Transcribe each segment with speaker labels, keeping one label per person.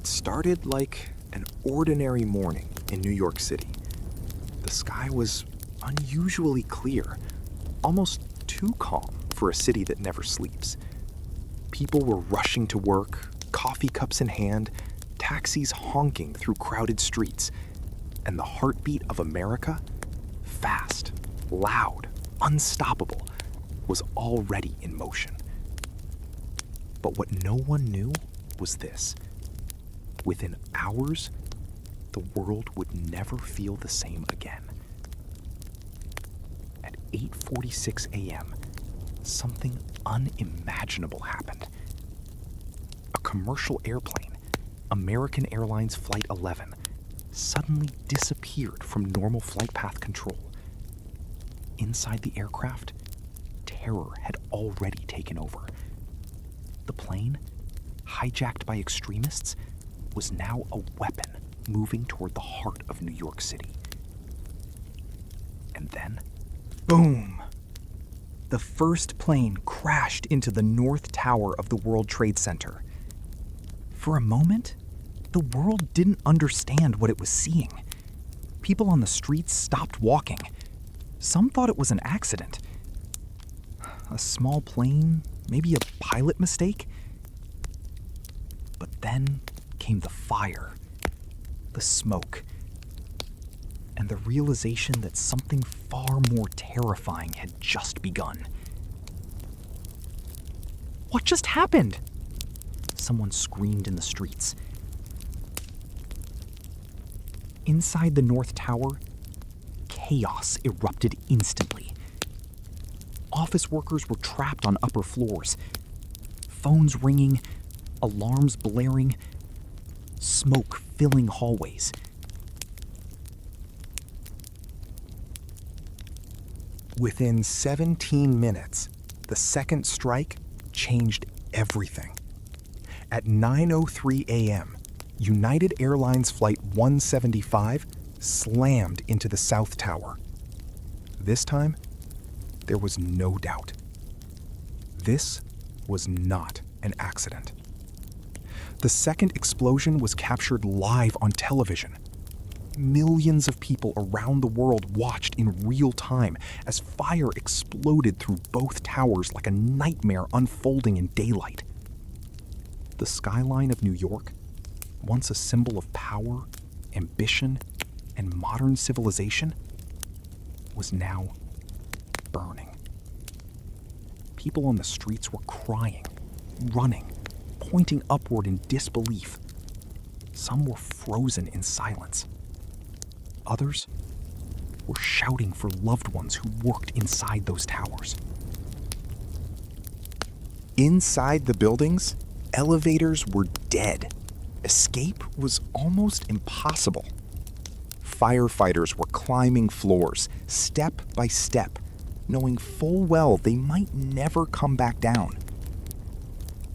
Speaker 1: It started like an ordinary morning in New York City. The sky was unusually clear, almost too calm for a city that never sleeps. People were rushing to work, coffee cups in hand, taxis honking through crowded streets, and the heartbeat of America, fast, loud, unstoppable, was already in motion. But what no one knew was this. Within hours, the world would never feel the same again. At 8:46 a.m., something unimaginable happened. A commercial airplane, American Airlines Flight 11, suddenly disappeared from normal flight path control. Inside the aircraft, terror had already taken over. The plane, hijacked by extremists, was now a weapon moving toward the heart of New York City. And then, boom! The first plane crashed into the North Tower of the World Trade Center. For a moment, the world didn't understand what it was seeing. People on the streets stopped walking. Some thought it was an accident. A small plane, maybe a pilot mistake? But then came the fire, the smoke, and the realization that something far more terrifying had just begun. What just happened? Someone screamed in the streets. Inside the North Tower, chaos erupted instantly. Office workers were trapped on upper floors, phones ringing, alarms blaring, smoke filling hallways. Within 17 minutes, the second strike changed everything. At 9:03 a.m., United Airlines Flight 175 slammed into the South Tower. This time, there was no doubt. This was not an accident. The second explosion was captured live on television. Millions of people around the world watched in real time as fire exploded through both towers like a nightmare unfolding in daylight. The skyline of New York, once a symbol of power, ambition, and modern civilization, was now burning. People on the streets were crying, running, pointing upward in disbelief. Some were frozen in silence. Others were shouting for loved ones who worked inside those towers. Inside the buildings, elevators were dead. Escape was almost impossible. Firefighters were climbing floors, step by step, knowing full well they might never come back down.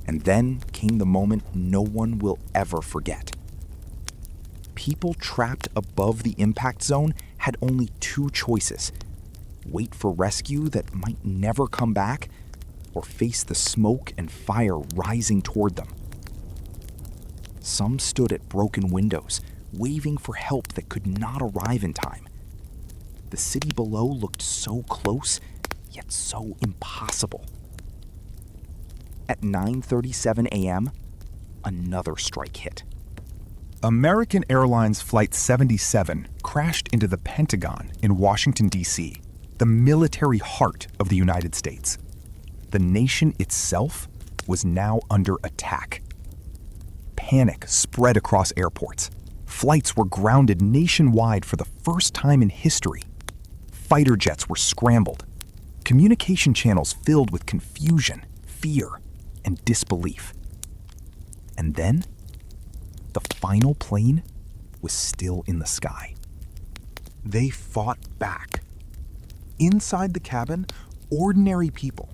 Speaker 1: And then came the moment no one will ever forget. People trapped above the impact zone had only two choices: wait for rescue that might never come back, or face the smoke and fire rising toward them. Some stood at broken windows, waving for help that could not arrive in time. The city below looked so close, yet so impossible. At 9:37 a.m., another strike hit. American Airlines Flight 77 crashed into the Pentagon in Washington, D.C., the military heart of the United States. The nation itself was now under attack. Panic spread across airports. Flights were grounded nationwide for the first time in history. Fighter jets were scrambled. Communication channels filled with confusion, fear, and disbelief. And then, the final plane was still in the sky. They fought back. Inside the cabin, ordinary people,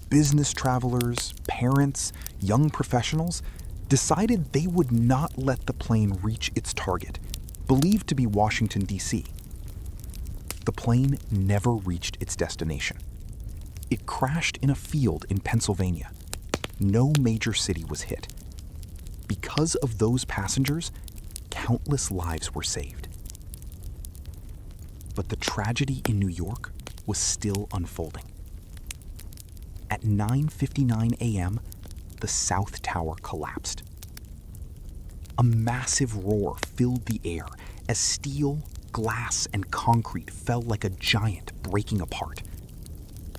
Speaker 1: business travelers, parents, young professionals, decided they would not let the plane reach its target, believed to be Washington, D.C. The plane never reached its destination. It crashed in a field in Pennsylvania. No major city was hit. Because of those passengers, countless lives were saved. But the tragedy in New York was still unfolding. At 9:59 a.m., the South Tower collapsed. A massive roar filled the air as steel, glass, and concrete fell like a giant breaking apart.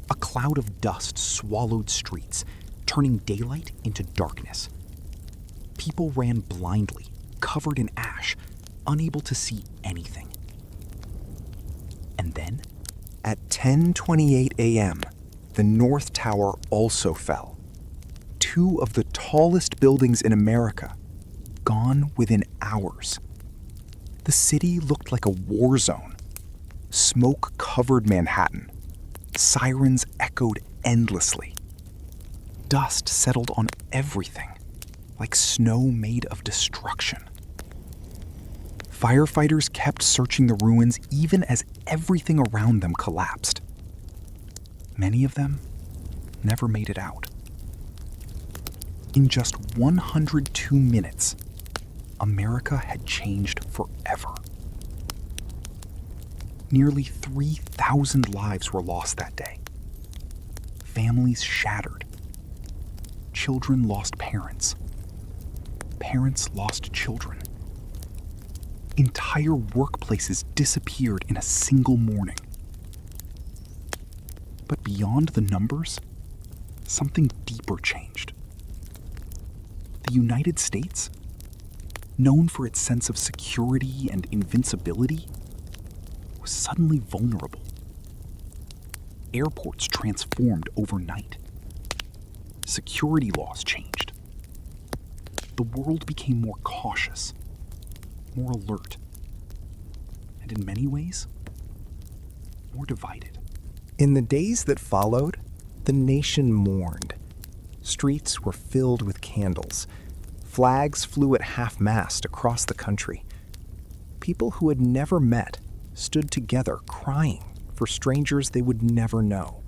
Speaker 1: A cloud of dust swallowed streets, turning daylight into darkness. People ran blindly, covered in ash, unable to see anything. And then, at 10:28 a.m., the North Tower also fell. Two of the tallest buildings in America, gone within hours. The city looked like a war zone. Smoke covered Manhattan. Sirens echoed endlessly. Dust settled on everything, like snow made of destruction. Firefighters kept searching the ruins even as everything around them collapsed. Many of them never made it out. In just 102 minutes, America had changed forever. Nearly 3,000 lives were lost that day. Families shattered. Children lost parents. Parents lost children. Entire workplaces disappeared in a single morning. But beyond the numbers, something deeper changed. The United States, known for its sense of security and invincibility, was suddenly vulnerable. Airports transformed overnight. Security laws changed. The world became more cautious, more alert, and in many ways, more divided. In the days that followed, the nation mourned. Streets were filled with candles. Flags flew at half-mast across the country. People who had never met stood together crying for strangers they would never know.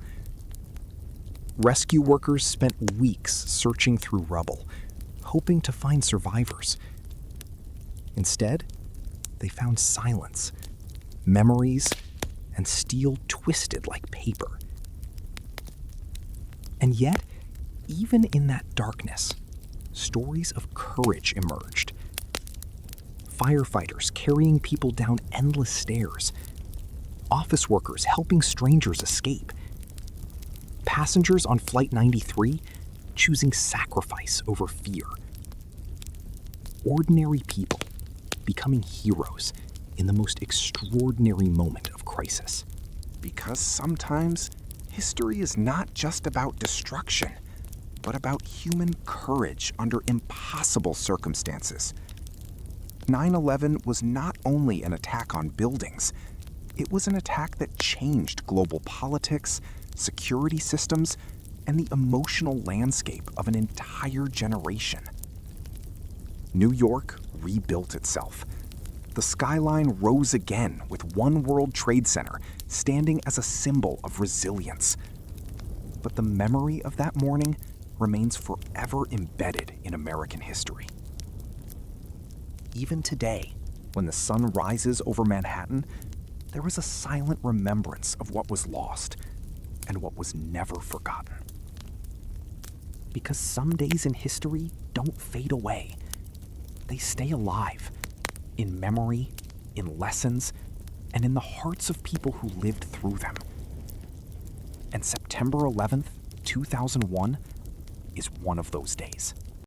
Speaker 1: Rescue workers spent weeks searching through rubble, hoping to find survivors. Instead, they found silence, memories, and steel twisted like paper. And yet, even in that darkness, stories of courage emerged. Firefighters carrying people down endless stairs. Office workers helping strangers escape. Passengers on Flight 93 choosing sacrifice over fear. Ordinary people becoming heroes in the most extraordinary moment of crisis.
Speaker 2: Because sometimes history is not just about destruction, but about human courage under impossible circumstances. 9/11 was not only an attack on buildings, it was an attack that changed global politics, security systems, and the emotional landscape of an entire generation. New York rebuilt itself. The skyline rose again with One World Trade Center standing as a symbol of resilience. But the memory of that morning remains forever embedded in American history. Even today, when the sun rises over Manhattan, there is a silent remembrance of what was lost and what was never forgotten. Because some days in history don't fade away. They stay alive, in memory, in lessons, and in the hearts of people who lived through them. And September 11th, 2001 is one of those days.